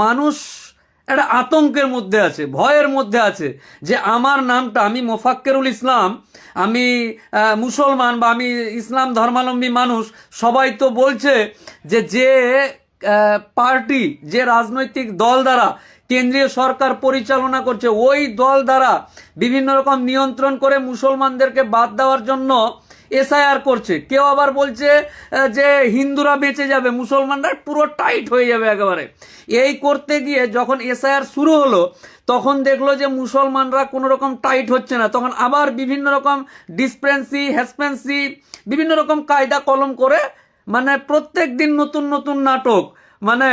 মানুষ একটা আতঙ্কের মধ্যে আছে, ভয়ের মধ্যে আছে যে আমার নামটা, আমি মোফাক্কেরুল ইসলাম, আমি মুসলমান বা আমি ইসলাম ধর্মাবলম্বী মানুষ, সবাই তো বলছে যে যে পার্টি, যে রাজনৈতিক দল দ্বারা কেন্দ্রীয় সরকার পরিচালনা করছে, ওই দল দ্বারা বিভিন্ন রকম নিয়ন্ত্রণ করে মুসলমানদেরকে বাদ দেওয়ার জন্য এসআইআর করছে। কেউ আবার বলছে যে হিন্দুরা বেঁচে যাবে, মুসলমানরা পুরো টাইট হয়ে যাবে একেবারে। এই করতে গিয়ে যখন এসআইআর শুরু হলো তখন দেখলো যে মুসলমানরা কোনো রকম টাইট হচ্ছে না, তখন আবার বিভিন্ন রকম ডিসপেন্সি হ্যাসপেন্সি বিভিন্ন রকম কায়দা কলম করে মানে প্রত্যেক দিন নতুন নতুন নাটক, মানে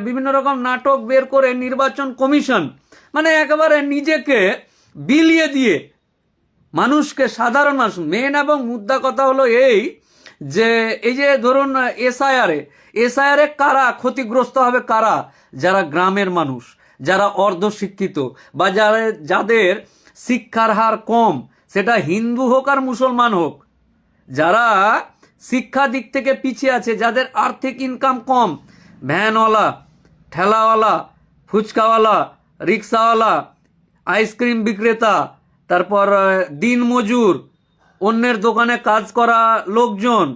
বিভিন্ন রকম নাটক বের করে নির্বাচন কমিশন মানে একেবারে নিজেকে বিলিয়ে দিয়ে মানুষকে, সাধারণ মানুষ, মেন এবং মুদ্রা কথা হলো এই যে ধরুন এসআইআরে কারা ক্ষতিগ্রস্ত হবে, কারা? যারা গ্রামের মানুষ, যারা অর্ধশিক্ষিত বা যাদের শিক্ষার হার কম, সেটা হিন্দু হোক আর মুসলমান হোক, যারা শিক্ষা দিক থেকে পিছিয়ে আছে, যাদের আর্থিক ইনকাম কম, ভ্যানওয়ালা, ঠেলাওয়ালা, ফুচকাওয়ালা, রিক্সাওয়ালা, আইসক্রিম বিক্রেতা, তারপর দিনমজুর, অন্যের দোকানে কাজ করা লোকজন,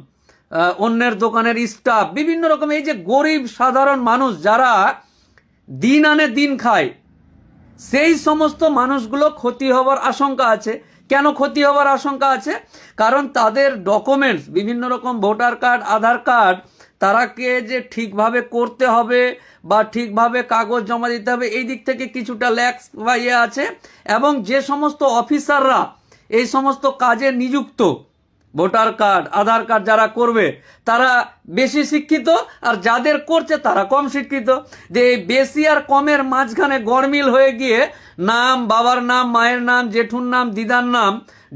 অন্যের দোকানের স্টাফ, বিভিন্ন রকম এই যে গরিব সাধারণ মানুষ যারা দিন আনে দিন খায়, সেই সমস্ত মানুষগুলো ক্ষতি হওয়ার আশঙ্কা আছে। কেন ক্ষতি হওয়ার আশঙ্কা আছে? কারণ তাদের ডকুমেন্টস, বিভিন্ন রকম ভোটার কার্ড, আধার কার্ড, তারাকে যে ঠিকভাবে করতে হবে বা ঠিকভাবে কাগজ জমা দিতে হবে, এই দিক থেকে কিছুটা ল্যাক্স বা আছে। এবং যে সমস্ত অফিসাররা এই সমস্ত কাজে নিযুক্ত, ভোটার কার্ড, আধার কার্ড যারা করবে তারা বেশি শিক্ষিত, আর যাদের করছে তারা কম শিক্ষিত। যে বেশি আর কমের মাঝখানে গড়মিল হয়ে গিয়ে নাম, বাবার নাম, মায়ের নাম, জেঠুর নাম, দিদার নাম,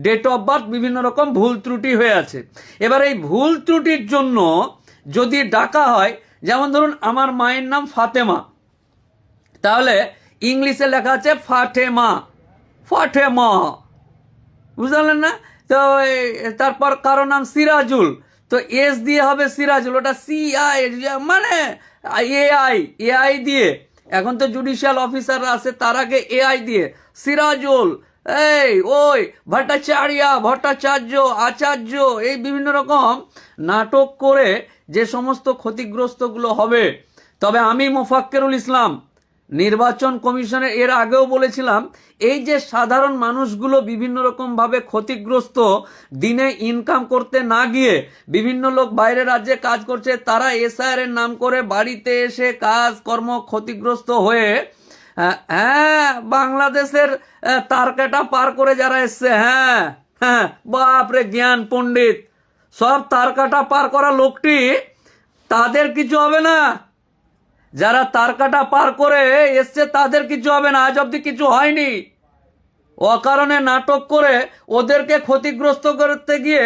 ডেট অফ বার্থ বিভিন্ন রকম ভুল ত্রুটি হয়ে আছে। এবার এই ভুল ত্রুটির জন্য যদি ডাকা হয়, যেমন ধরুন আমার মায়ের নাম ফাতেমা, তাহলে ইংলিশে লেখা আছে ফাটেমা, ফাটেমা, বুঝলেন না? তো তারপর কারো নাম সিরাজুল, তো এস দিয়ে হবে সিরাজুল, ওটা সিআই মানে এআই দিয়ে। এখন তো জুডিশিয়াল অফিসাররা আছে, তার আগে এআই দিয়ে সিরাজুল, ওই ভট্টাচার্য, আচার্য, এই বিভিন্ন রকম নাটক করে যে সমস্ত ক্ষতিগ্রস্তগুলো হবে। তবে আমি মোফাক্কেরুল ইসলাম নির্বাচন কমিশনের এর আগেও বলেছিলাম, এই যে সাধারণ মানুষগুলো বিভিন্ন রকমভাবে ক্ষতিগ্রস্ত, দিনে ইনকাম করতে না গিয়ে বিভিন্ন লোক বাইরের রাজ্যে কাজ করছে, তারা এসআইআর এর নাম করে বাড়িতে এসে কাজ কর্ম ক্ষতিগ্রস্ত হয়ে, বাংলাদেশের তারকাটা পার করে যারা এসছে, বাপরে জ্ঞান পণ্ডিত, সব তারকাটা পার করা লোকটি, তাদের কিছু হবে না। যারা তারকাটা পার করে এসছে তাদের কিছু হবে না, আজ অব্দি কিছু হয়নি। অকারণে নাটক করে ওদেরকে ক্ষতিগ্রস্ত করতে গিয়ে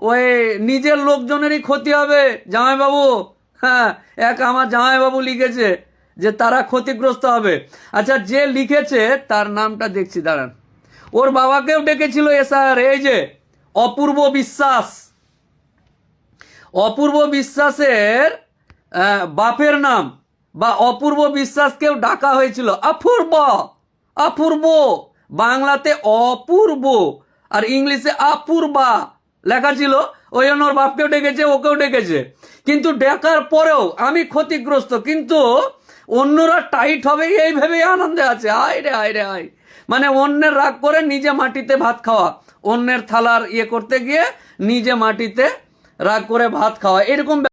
ওই নিজের লোকজনেরই ক্ষতি হবে। জামাইবাবু, আমার জামাইবাবু লিখেছে যে তারা ক্ষতিগ্রস্ত হবে। আচ্ছা, যে লিখেছে তার নামটা দেখছি, দাঁড়ান। ওর বাবাকেও ডেকেছিল এসআইআর, এই যে অপূর্ব বিশ্বাস, অপূর্ব বিশ্বাসের বাপের নাম বা অপূর্ব বিশ্বাসকেও ডাকা হয়েছিল অপূর্ব, অপূর্ব, বাংলাতে অপূর্ব আর ইংলিশে অপূর্বা লেখা ছিল। ওই জন্য ওর বাপকেও ডেকেছে, ওকেও ডেকেছে। কিন্তু ডাকার পরেও আমি ক্ষতিগ্রস্ত, কিন্তু অন্যরা টাইট হবে এই ভেবেই আনন্দে আছে। আয় রে আয় রে আয়, মানে অন্যের রাগ করে নিজে মাটিতে ভাত খাওয়া, অন্যের থালার করতে গিয়ে নিজে মাটিতে রাগ করে ভাত খাওয়া, এরকম